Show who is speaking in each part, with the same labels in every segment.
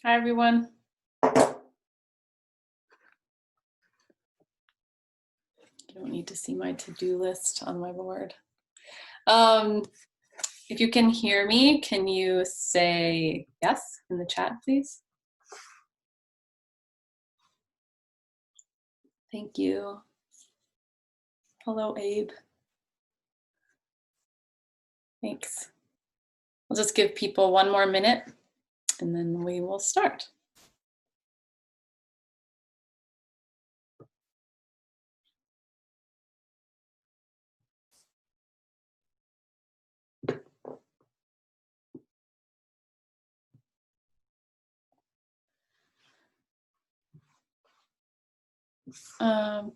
Speaker 1: Hi, everyone. You don't need to see my to-do list on my board. If you can hear me, can you say yes in the chat, please? Thank you. Hello, Abe. Thanks. I'll just give people one more minute and then we will start.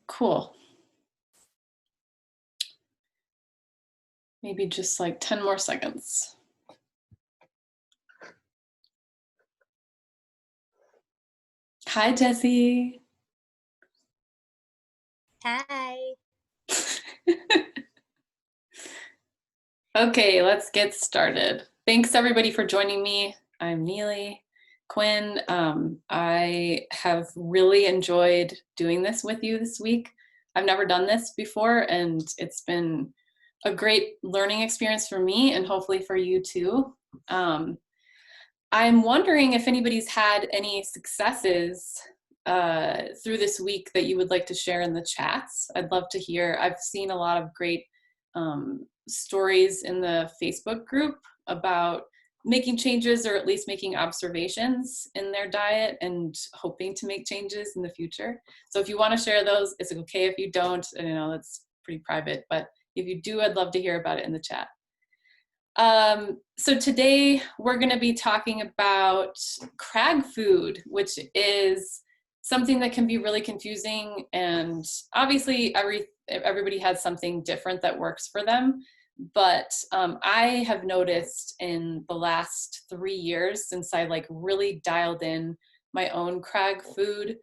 Speaker 1: Cool. Maybe just like 10 more seconds. Hi, Jessie.
Speaker 2: Hi.
Speaker 1: Okay, let's get started. Thanks everybody for joining me. I'm Neely Quinn. I have really enjoyed doing this with you this week. I've never done this before and it's been a great learning experience for me and hopefully for you too. I'm wondering if anybody's had any successes through this week that you would like to share in the chats. I'd love to hear. I've seen a lot of great stories in the Facebook group about making changes or at least making observations in their diet and hoping to make changes in the future. So if you want to share those, it's okay if you don't. I know that's pretty private, but if you do, I'd love to hear about it in the chat. So today we're going to be talking about crag food, which is something that can be really confusing, and obviously everybody has something different that works for them. But I have noticed in the last 3 years since I like really dialed in my own crag food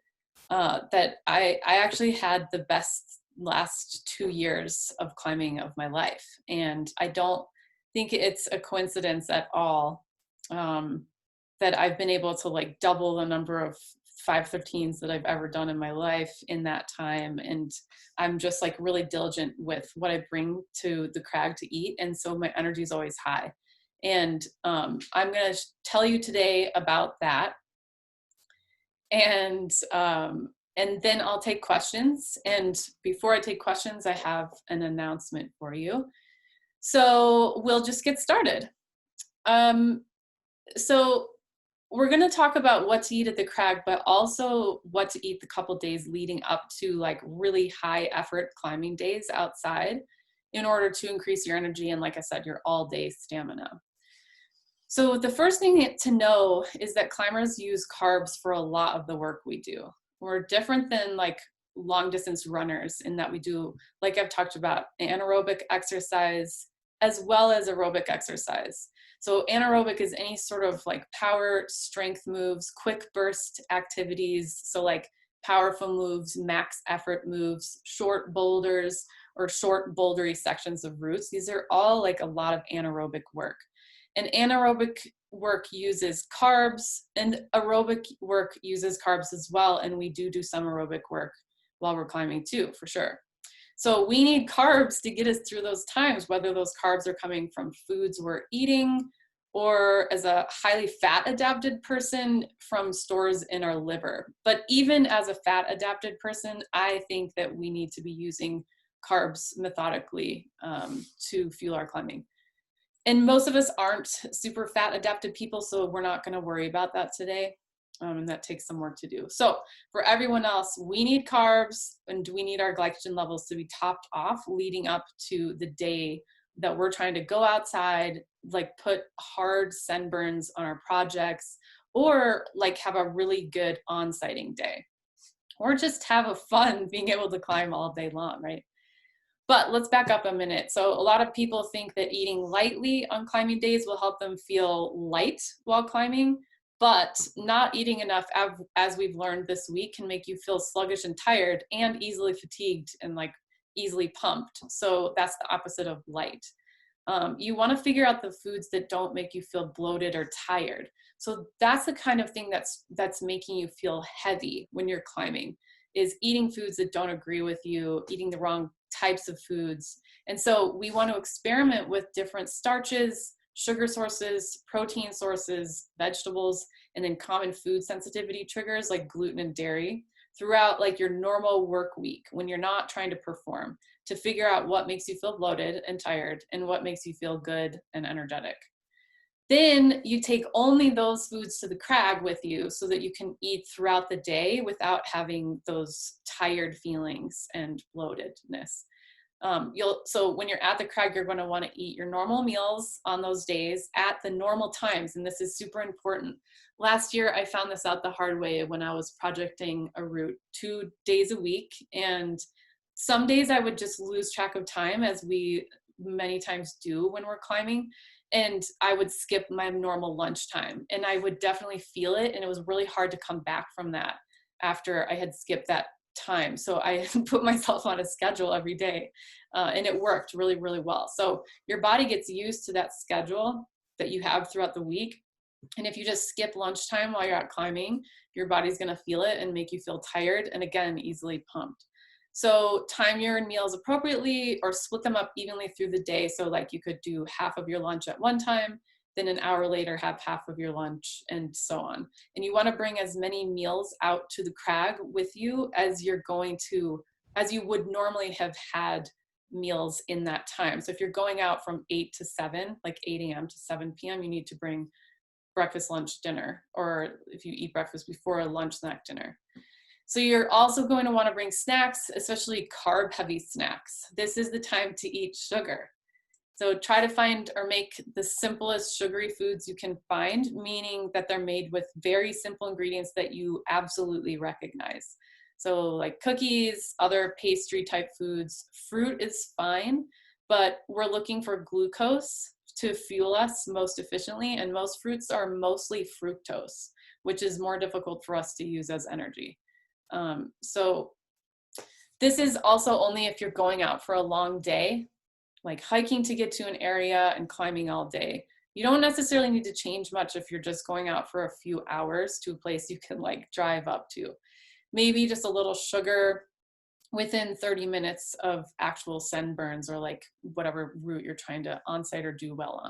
Speaker 1: that I actually had the best last 2 years of climbing of my life, and I don't think it's a coincidence at all that I've been able to like double the number of 513s that I've ever done in my life in that time. And I'm just like really diligent with what I bring to the crag to eat. And so my energy is always high. And I'm going to tell you today about that. And then I'll take questions. And before I take questions, I have an announcement for you. So we'll just get started. So we're going to talk about what to eat at the crag, but also what to eat the couple days leading up to like really high effort climbing days outside in order to increase your energy and, like I said, your all day stamina. So the first thing to know is that climbers use carbs for a lot of the work we do. We're different than like long distance runners in that we do, like I've talked about, anaerobic exercise as well as aerobic exercise. So anaerobic is any sort of like power strength moves, quick burst activities. So like powerful moves, max effort moves, short boulders or short bouldery sections of routes. These are all like a lot of anaerobic work. And anaerobic work uses carbs and aerobic work uses carbs as well. And we do some aerobic work while we're climbing too, for sure. So we need carbs to get us through those times, whether those carbs are coming from foods we're eating or as a highly fat adapted person from stores in our liver. But even as a fat adapted person, I think that we need to be using carbs methodically to fuel our climbing. And most of us aren't super fat adapted people, so we're not going to worry about that today. And that takes some work to do. So for everyone else, we need carbs and we need our glycogen levels to be topped off leading up to the day that we're trying to go outside, like put hard sunburns on our projects, or like have a really good on-sighting day, or just have a fun being able to climb all day long, right? But let's back up a minute. So a lot of people think that eating lightly on climbing days will help them feel light while climbing, but not eating enough, as we've learned this week, can make you feel sluggish and tired and easily fatigued and like easily pumped. So that's the opposite of light. You want to figure out the foods that don't make you feel bloated or tired. So that's the kind of thing that's making you feel heavy when you're climbing, is eating foods that don't agree with you, eating the wrong types of foods. And so we want to experiment with different starches, sugar sources, protein sources, vegetables, and then common food sensitivity triggers like gluten and dairy throughout like your normal work week when you're not trying to perform, to figure out what makes you feel bloated and tired and what makes you feel good and energetic. Then you take only those foods to the crag with you so that you can eat throughout the day without having those tired feelings and bloatedness. So when you're at the crag, you're going to want to eat your normal meals on those days at the normal times. And this is super important. Last year, I found this out the hard way when I was projecting a route 2 days a week. And some days I would just lose track of time, as we many times do when we're climbing. And I would skip my normal lunchtime, and I would definitely feel it. And it was really hard to come back from that after I had skipped that time. So I put myself on a schedule every day, and it worked really, really well. So your body gets used to that schedule that you have throughout the week. And if you just skip lunchtime while you're out climbing, your body's going to feel it and make you feel tired and, again, easily pumped. So time your meals appropriately, or split them up evenly through the day. So like you could do half of your lunch at one time, then an hour later have half of your lunch, and so on. And you want to bring as many meals out to the crag with you as you would normally have had meals in that time. So if you're going out from 8 to 7, like 8 a.m. to 7 p.m., you need to bring breakfast, lunch, dinner, or if you eat breakfast before, lunch, snack, dinner. So you're also going to want to bring snacks, especially carb heavy snacks. This is the time to eat sugar. So try to find or make the simplest sugary foods you can find, meaning that they're made with very simple ingredients that you absolutely recognize. So like cookies, other pastry type foods. Fruit is fine, but we're looking for glucose to fuel us most efficiently, and most fruits are mostly fructose, which is more difficult for us to use as energy. So this is also only if you're going out for a long day, like hiking to get to an area and climbing all day. You don't necessarily need to change much if you're just going out for a few hours to a place you can like drive up to. Maybe just a little sugar within 30 minutes of actual sunburns, or like whatever route you're trying to on-site or do well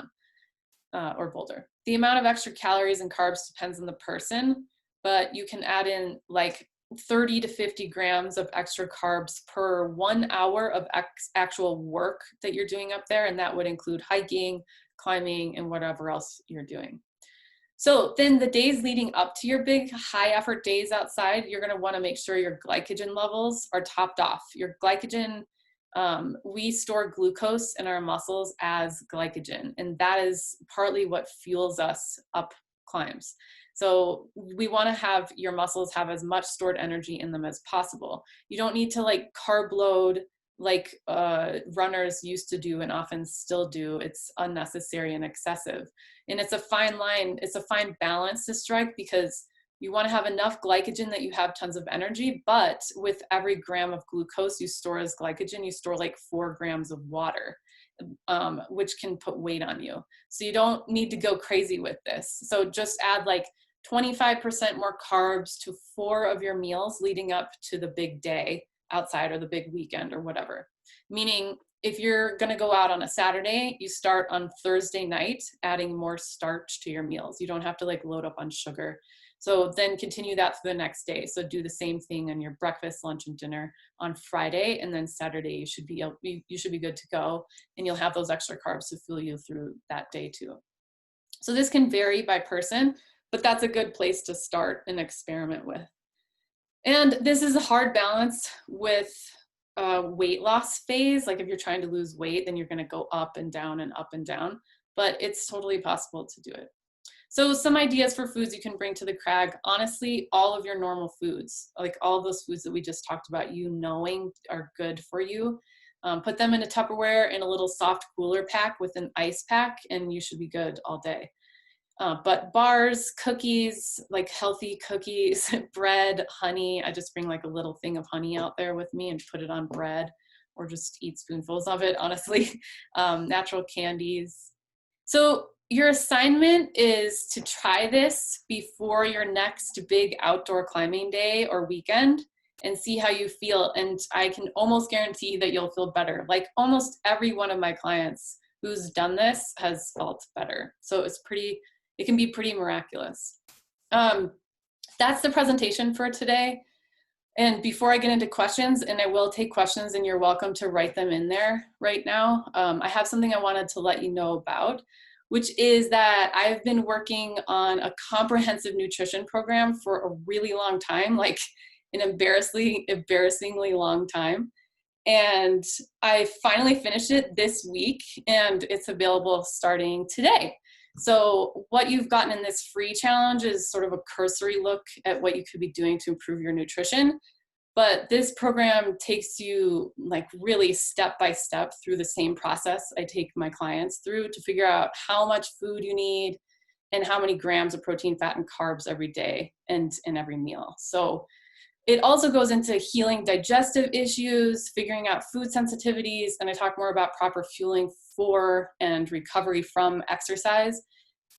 Speaker 1: on, or boulder. The amount of extra calories and carbs depends on the person, but you can add in like 30 to 50 grams of extra carbs per 1 hour of actual work that you're doing up there. And that would include hiking, climbing, and whatever else you're doing. So then the days leading up to your big high effort days outside, you're going to want to make sure your glycogen levels are topped off. Your glycogen, we store glucose in our muscles as glycogen, and that is partly what fuels us up climbs. So we want to have your muscles have as much stored energy in them as possible. You don't need to like carb load like runners used to do and often still do. It's unnecessary and excessive. And it's a fine line, it's a fine balance to strike, because you want to have enough glycogen that you have tons of energy, but with every gram of glucose you store as glycogen, you store like 4 grams of water, which can put weight on you. So you don't need to go crazy with this. So just add like 25% more carbs to 4 of your meals leading up to the big day outside, or the big weekend, or whatever. Meaning if you're going to go out on a Saturday, you start on Thursday night adding more starch to your meals. You don't have to like load up on sugar. So then continue that for the next day. So do the same thing on your breakfast, lunch, and dinner on Friday, and then Saturday you should be good to go, and you'll have those extra carbs to fuel you through that day too. So this can vary by person, but that's a good place to start and experiment with. And this is a hard balance with weight loss phase. Like if you're trying to lose weight, then you're going to go up and down and up and down, but it's totally possible to do it. So some ideas for foods you can bring to the crag. Honestly, all of your normal foods, like all of those foods that we just talked about, you knowing are good for you. Put them in a Tupperware in a little soft cooler pack with an ice pack, and you should be good all day. But bars, cookies, like healthy cookies, bread, honey. I just bring like a little thing of honey out there with me and put it on bread. or just eat spoonfuls of it, honestly. Natural candies. So your assignment is to try this before your next big outdoor climbing day or weekend and see how you feel. And I can almost guarantee that you'll feel better. Like almost every one of my clients who's done this has felt better. So it can be pretty miraculous. That's the presentation for today. And before I get into questions, and I will take questions and you're welcome to write them in there right now, I have something I wanted to let you know about, which is that I've been working on a comprehensive nutrition program for a really long time, like an embarrassingly long time. And I finally finished it this week and it's available starting today. So what you've gotten in this free challenge is sort of a cursory look at what you could be doing to improve your nutrition. But this program takes you like really step by step through the same process I take my clients through to figure out how much food you need and how many grams of protein, fat, and carbs every day and in every meal. So it also goes into healing digestive issues, figuring out food sensitivities, and I talk more about proper fueling for and recovery from exercise.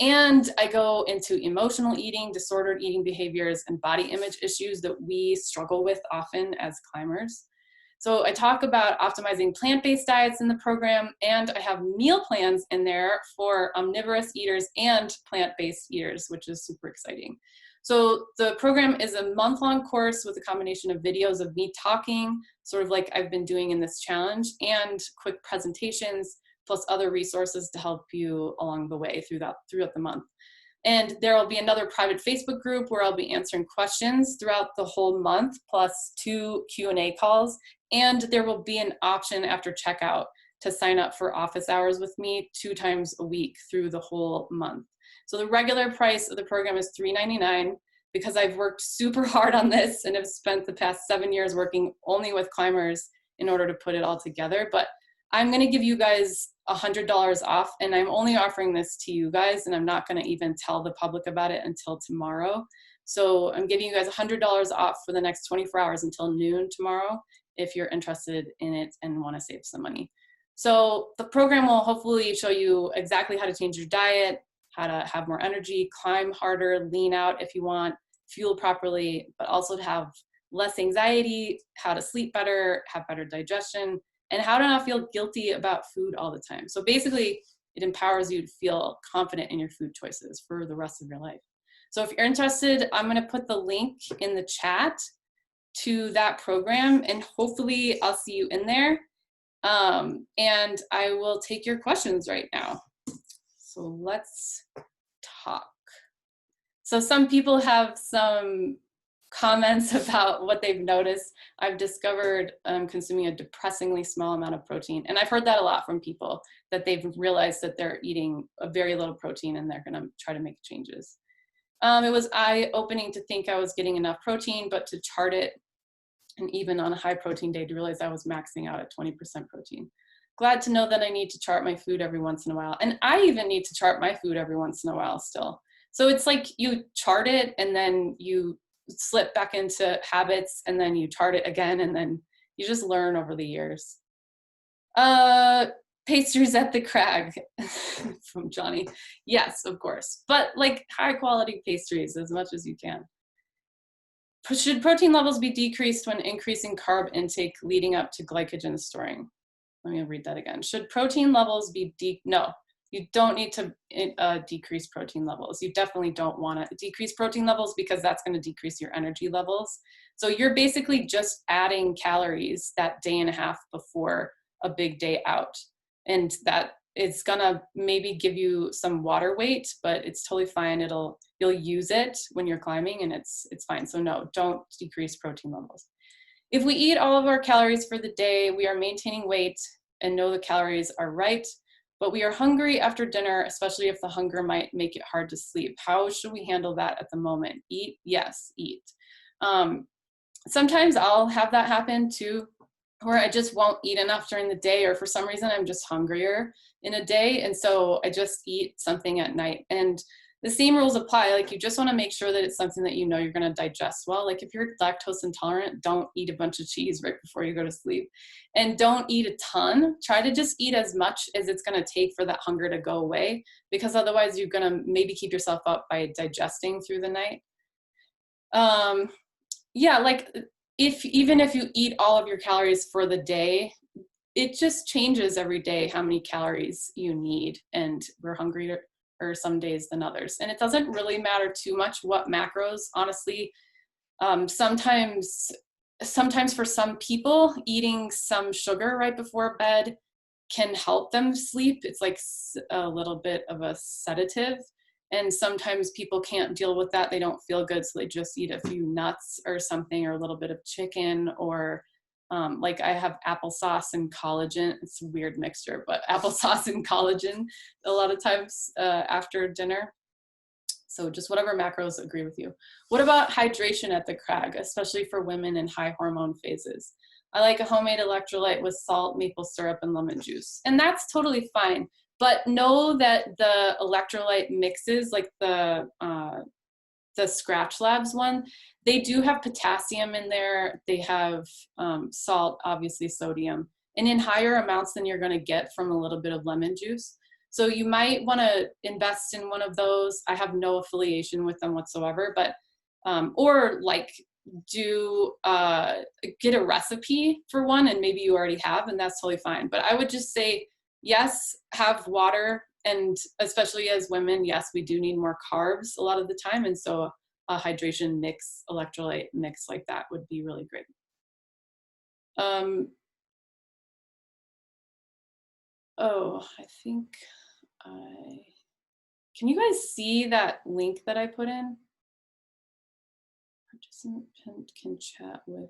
Speaker 1: And I go into emotional eating, disordered eating behaviors, and body image issues that we struggle with often as climbers. So I talk about optimizing plant-based diets in the program, and I have meal plans in there for omnivorous eaters and plant-based eaters, which is super exciting. So the program is a month-long course with a combination of videos of me talking, sort of like I've been doing in this challenge, and quick presentations, plus other resources to help you along the way throughout the month. And there will be another private Facebook group where I'll be answering questions throughout the whole month, plus 2 Q&A calls. And there will be an option after checkout to sign up for office hours with me 2 times a week through the whole month. So the regular price of the program is $3.99 because I've worked super hard on this and have spent the past 7 years working only with climbers in order to put it all together. But I'm gonna give you guys $100 off, and I'm only offering this to you guys, and I'm not gonna even tell the public about it until tomorrow. So I'm giving you guys $100 off for the next 24 hours until noon tomorrow if you're interested in it and wanna save some money. So the program will hopefully show you exactly how to change your diet, how to have more energy, climb harder, lean out if you want, fuel properly, but also to have less anxiety, how to sleep better, have better digestion, and how to not feel guilty about food all the time. So basically, it empowers you to feel confident in your food choices for the rest of your life. So if you're interested, I'm gonna put the link in the chat to that program, and hopefully I'll see you in there. And I will take your questions right now. So let's talk. So some people have some comments about what they've noticed. I've discovered consuming a depressingly small amount of protein. And I've heard that a lot from people, that they've realized that they're eating a very little protein and they're gonna try to make changes. It was eye-opening to think I was getting enough protein, but to chart it, and even on a high protein day, to realize I was maxing out at 20% protein. Glad to know that I need to chart my food every once in a while. And I even need to chart my food every once in a while still. So it's like you chart it and then you slip back into habits and then you chart it again and then you just learn over the years. Pastries at the Crag from Johnny. Yes, of course. But like high quality pastries as much as you can. Should protein levels be decreased when increasing carb intake leading up to glycogen storing? Let me read that again. Should protein levels be no, you don't need to decrease protein levels. You definitely don't want to decrease protein levels because that's going to decrease your energy levels. So you're basically just adding calories that day and a half before a big day out. And that it's gonna maybe give you some water weight, but it's totally fine. You'll use it when you're climbing and it's fine. So no, don't decrease protein levels. If we eat all of our calories for the day, we are maintaining weight and know the calories are right, but we are hungry after dinner, especially if the hunger might make it hard to sleep. How should we handle that at the moment? Eat? Yes, eat. Sometimes I'll have that happen too, where I just won't eat enough during the day, or for some reason I'm just hungrier in a day, and so I just eat something at night. And the same rules apply. Like you just want to make sure that it's something that you know you're going to digest well. Like if you're lactose intolerant, don't eat a bunch of cheese right before you go to sleep, and don't eat a ton. Try to just eat as much as it's going to take for that hunger to go away, because otherwise you're going to maybe keep yourself up by digesting through the night. Yeah, like even if you eat all of your calories for the day, it just changes every day how many calories you need, and we're hungrier or some days than others. And it doesn't really matter too much what macros, honestly. Sometimes for some people, eating some sugar right before bed can help them sleep. It's like a little bit of a sedative. And sometimes people can't deal with that. They don't feel good, so they just eat a few nuts or something, or a little bit of chicken, or like I have applesauce and collagen. It's a weird mixture, but applesauce and collagen a lot of times after dinner. So just whatever macros agree with you. What about hydration at the Crag, especially for women in high hormone phases? I like a homemade electrolyte with salt, maple syrup, and lemon juice. And that's totally fine. But know that the electrolyte mixes, like the Scratch Labs one, they do have potassium in there. They have salt, obviously sodium, and in higher amounts than you're going to get from a little bit of lemon juice. So you might want to invest in one of those. I have no affiliation with them whatsoever, but or like get a recipe for one, and maybe you already have, and that's totally fine. But I would just say, yes, have water. And especially as women, yes, we do need more carbs a lot of the time. And so a hydration mix, electrolyte mix like that would be really great. Oh, I think can you guys see that link that I put in? Participant can chat with,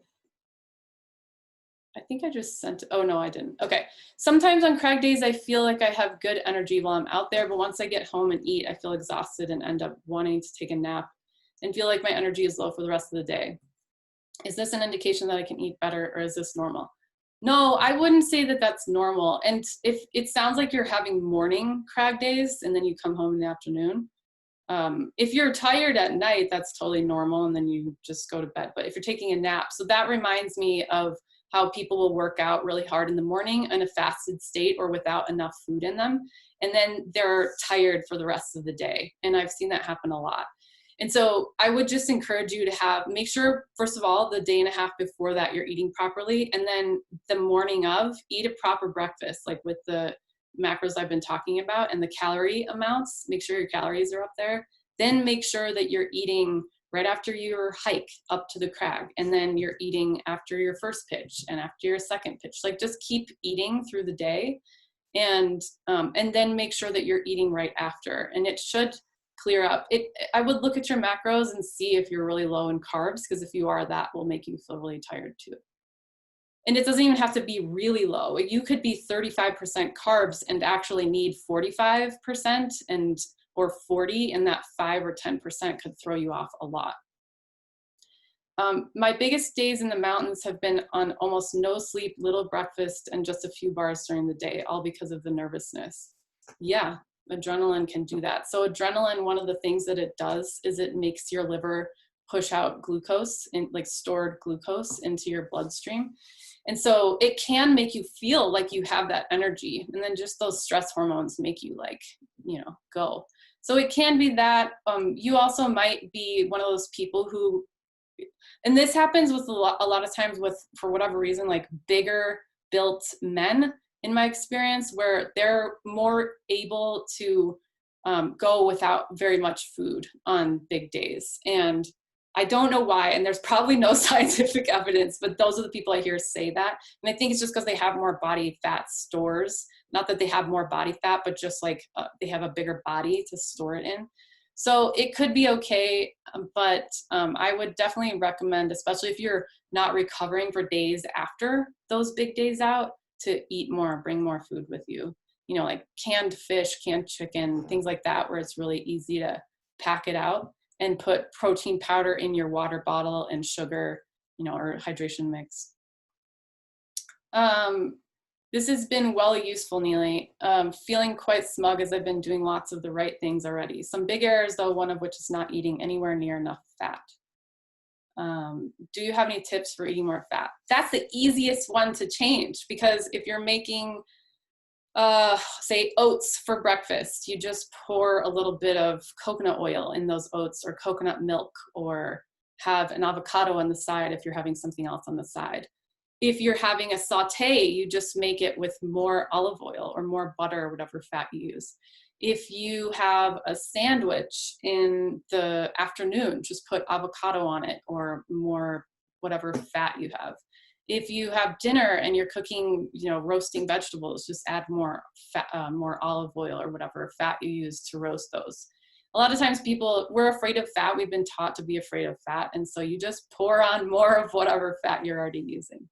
Speaker 1: I think I just sent, oh no, I didn't. Okay. Sometimes on Crag days, I feel like I have good energy while I'm out there, but once I get home and eat, I feel exhausted and end up wanting to take a nap and feel like my energy is low for the rest of the day. Is this an indication that I can eat better, or is this normal? No, I wouldn't say that that's normal. And if it sounds like you're having morning Crag days and then you come home in the afternoon, if you're tired at night, that's totally normal, and then you just go to bed. But if you're taking a nap, so that reminds me of how people will work out really hard in the morning in a fasted state or without enough food in them, and then they're tired for the rest of the day. And I've seen that happen a lot. And so I would just encourage you to make sure, first of all, the day and a half before that you're eating properly, and then the morning of, eat a proper breakfast, like with the macros I've been talking about and the calorie amounts. Make sure your calories are up there. Then make sure that you're eating right after your hike up to the Crag, and then you're eating after your first pitch and after your second pitch. Like just keep eating through the day, and then make sure that you're eating right after, and it should clear up. I would look at your macros and see if you're really low in carbs, because if you are, that will make you feel really tired too. And it doesn't even have to be really low. You could be 35% carbs and actually need 45% or 40, and that 5 or 10% could throw you off a lot. My biggest days in the mountains have been on almost no sleep, little breakfast, and just a few bars during the day, all because of the nervousness. Yeah, adrenaline can do that. So adrenaline, one of the things that it does is it makes your liver push out glucose, like stored glucose, into your bloodstream. And so it can make you feel like you have that energy, and then just those stress hormones make you go. So it can be that. You also might be one of those people who, and this happens with a lot of times with, for whatever reason, like bigger built men, in my experience, where they're more able to go without very much food on big days. And I don't know why, and there's probably no scientific evidence, but those are the people I hear say that. And I think it's just because they have more body fat stores. Not that they have more body fat, but just like they have a bigger body to store it in. So it could be okay, but I would definitely recommend, especially if you're not recovering for days after those big days out, to eat more, bring more food with you. You know, like canned fish, canned chicken, things like that, where it's really easy to pack it out, and put protein powder in your water bottle and sugar, or hydration mix. This has been well useful, Neely. Feeling quite smug as I've been doing lots of the right things already. Some big errors though, one of which is not eating anywhere near enough fat. Do you have any tips for eating more fat? That's the easiest one to change, because if you're making, say, oats for breakfast, you just pour a little bit of coconut oil in those oats, or coconut milk, or have an avocado on the side if you're having something else on the side. If you're having a saute, you just make it with more olive oil or more butter or whatever fat you use. If you have a sandwich in the afternoon, just put avocado on it or more whatever fat you have. If you have dinner and you're cooking, roasting vegetables, just add more fat, more olive oil or whatever fat you use to roast those. A lot of times we're afraid of fat. We've been taught to be afraid of fat. And so you just pour on more of whatever fat you're already using.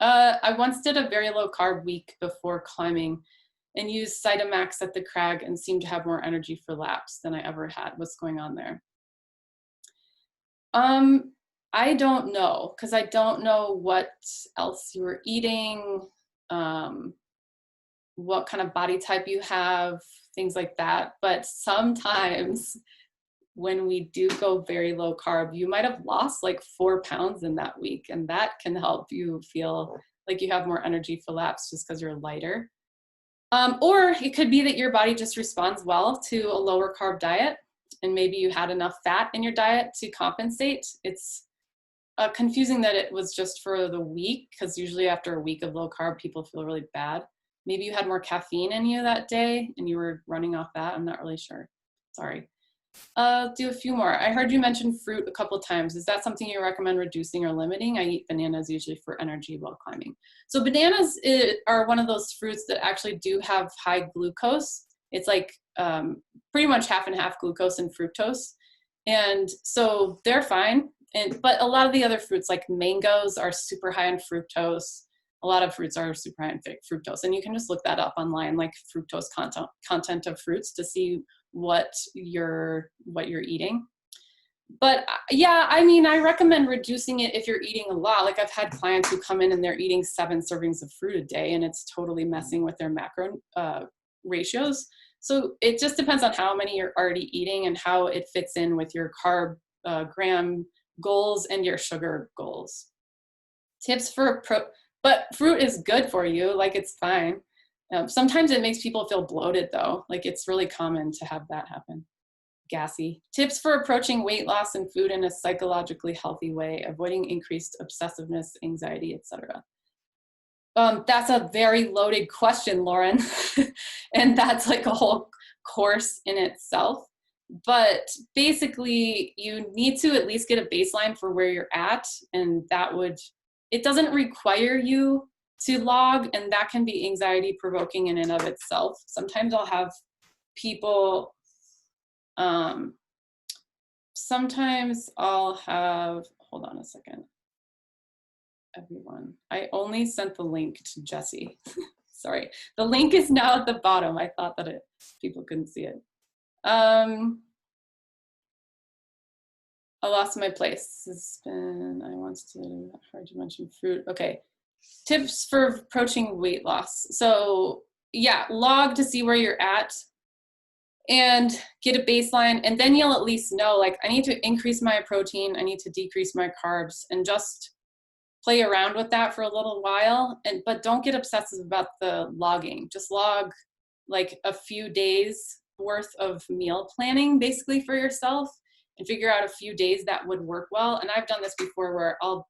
Speaker 1: I once did a very low carb week before climbing and used Cytomax at the Crag and seemed to have more energy for laps than I ever had. What's going on there? I don't know, because I don't know what else you were eating, what kind of body type you have, things like that. But sometimes when we do go very low carb, you might have lost like 4 pounds in that week, and that can help you feel like you have more energy for laps just because you're lighter. Or it could be that your body just responds well to a lower carb diet, and maybe you had enough fat in your diet to compensate. It's confusing that it was just for the week, because usually after a week of low carb, people feel really bad. Maybe you had more caffeine in you that day and you were running off that. I'm not really sure. Sorry. Do a few more. I heard you mention fruit a couple of times. Is that something you recommend reducing or limiting? I eat bananas usually for energy while climbing. So bananas are one of those fruits that actually do have high glucose. It's like pretty much half and half glucose and fructose. And so they're fine. But a lot of the other fruits, like mangoes, are super high in fructose. A lot of fruits are super high in fructose. And you can just look that up online, like fructose content of fruits, to see what you're eating. But yeah, I mean, I recommend reducing it if you're eating a lot. Like I've had clients who come in and they're eating 7 servings of fruit a day, and it's totally messing with their macro ratios. So it just depends on how many you're already eating and how it fits in with your carb gram goals and your sugar goals. Tips for but fruit is good for you, like it's fine. Sometimes it makes people feel bloated though. Like it's really common to have that happen. Gassy. Tips for approaching weight loss and food in a psychologically healthy way, avoiding increased obsessiveness, anxiety, etc. That's a very loaded question, Lauren. And that's like a whole course in itself. But basically, you need to at least get a baseline for where you're at. And it doesn't require you to log, and that can be anxiety provoking in and of itself. Sometimes I'll have people, hold on a second, everyone. I only sent the link to Jesse. Sorry, the link is now at the bottom. I thought that people couldn't see it. I lost my place. I heard you mention fruit. Okay. Tips for approaching weight loss. So yeah, log to see where you're at and get a baseline. And then you'll at least know, like, I need to increase my protein. I need to decrease my carbs, and just play around with that for a little while. But don't get obsessive about the logging. Just log like a few days worth of meal planning basically for yourself, and figure out a few days that would work well. And I've done this before where I'll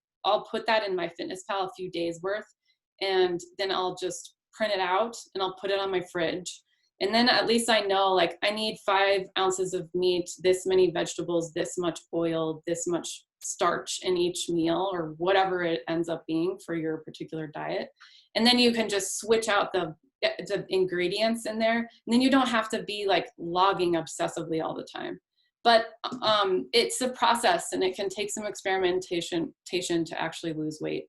Speaker 1: put that in my FitnessPal, a few days worth, and then I'll just print it out and I'll put it on my fridge. And then at least I know, like, I need 5 ounces of meat, this many vegetables, this much oil, this much starch in each meal, or whatever it ends up being for your particular diet. And then you can just switch out the ingredients in there. And then you don't have to be like logging obsessively all the time. But it's a process, and it can take some experimentation to actually lose weight.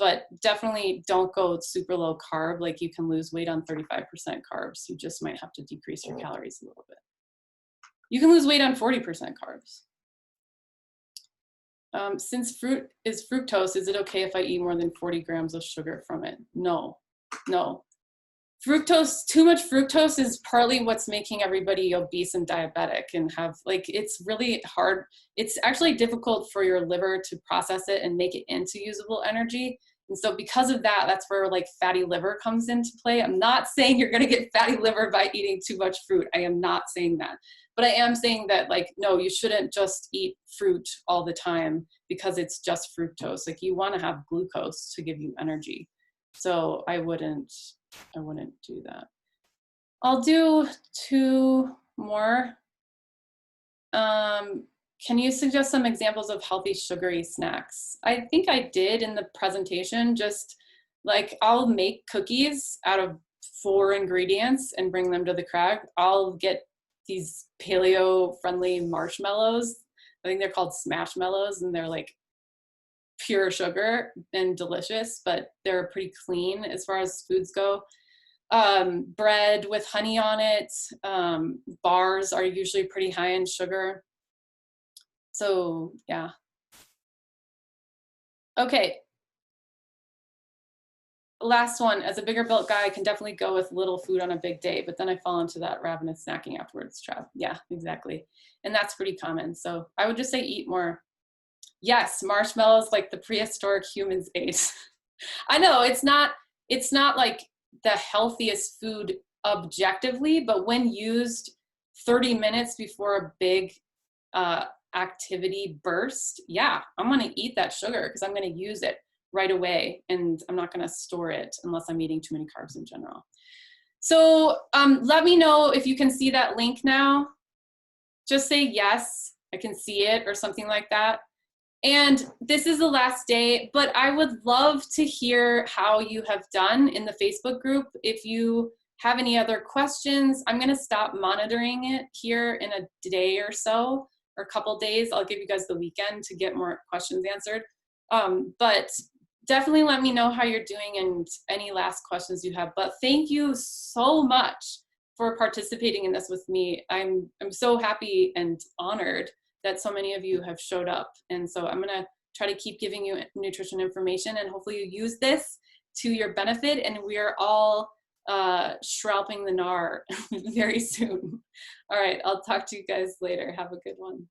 Speaker 1: But definitely don't go super low carb. Like, you can lose weight on 35% carbs. You just might have to decrease your calories a little bit. You can lose weight on 40% carbs. Since fruit is fructose, is it okay if I eat more than 40 grams of sugar from it? No, No. Fructose, too much fructose is partly what's making everybody obese and diabetic and have like, it's really hard. It's actually difficult for your liver to process it and make it into usable energy. And so because of that, that's where like fatty liver comes into play. I'm not saying you're gonna get fatty liver by eating too much fruit. I am not saying that. But I am saying that like, no, you shouldn't just eat fruit all the time because it's just fructose. Like you wanna have glucose to give you energy. So I wouldn't do that. I'll do 2 more. Can you suggest some examples of healthy sugary snacks? I think I did in the presentation, just like I'll make cookies out of 4 ingredients and bring them to the Crag. I'll get these paleo friendly marshmallows. I think they're called Smashmallows and they're like pure sugar and delicious, but they're pretty clean as far as foods go. Bread with honey on it. Bars are usually pretty high in sugar. So yeah. Okay. Last one, as a bigger built guy, I can definitely go with little food on a big day, but then I fall into that ravenous snacking afterwards trap. Yeah, exactly. And that's pretty common. So I would just say eat more. Yes, marshmallows like the prehistoric humans ate. I know it's not like the healthiest food objectively, but when used 30 minutes before a big activity burst, yeah, I'm gonna eat that sugar because I'm gonna use it right away and I'm not gonna store it unless I'm eating too many carbs in general. So let me know if you can see that link now. Just say yes, I can see it or something like that. And this is the last day, but I would love to hear how you have done in the Facebook group. If you have any other questions, I'm gonna stop monitoring it here in a day or so, or a couple days. I'll give you guys the weekend to get more questions answered. But definitely let me know how you're doing and any last questions you have. But thank you so much for participating in this with me. I'm so happy and honored that so many of you have showed up. And so I'm gonna try to keep giving you nutrition information and hopefully you use this to your benefit and we are all shrouping the gnar very soon. All right, I'll talk to you guys later. Have a good one.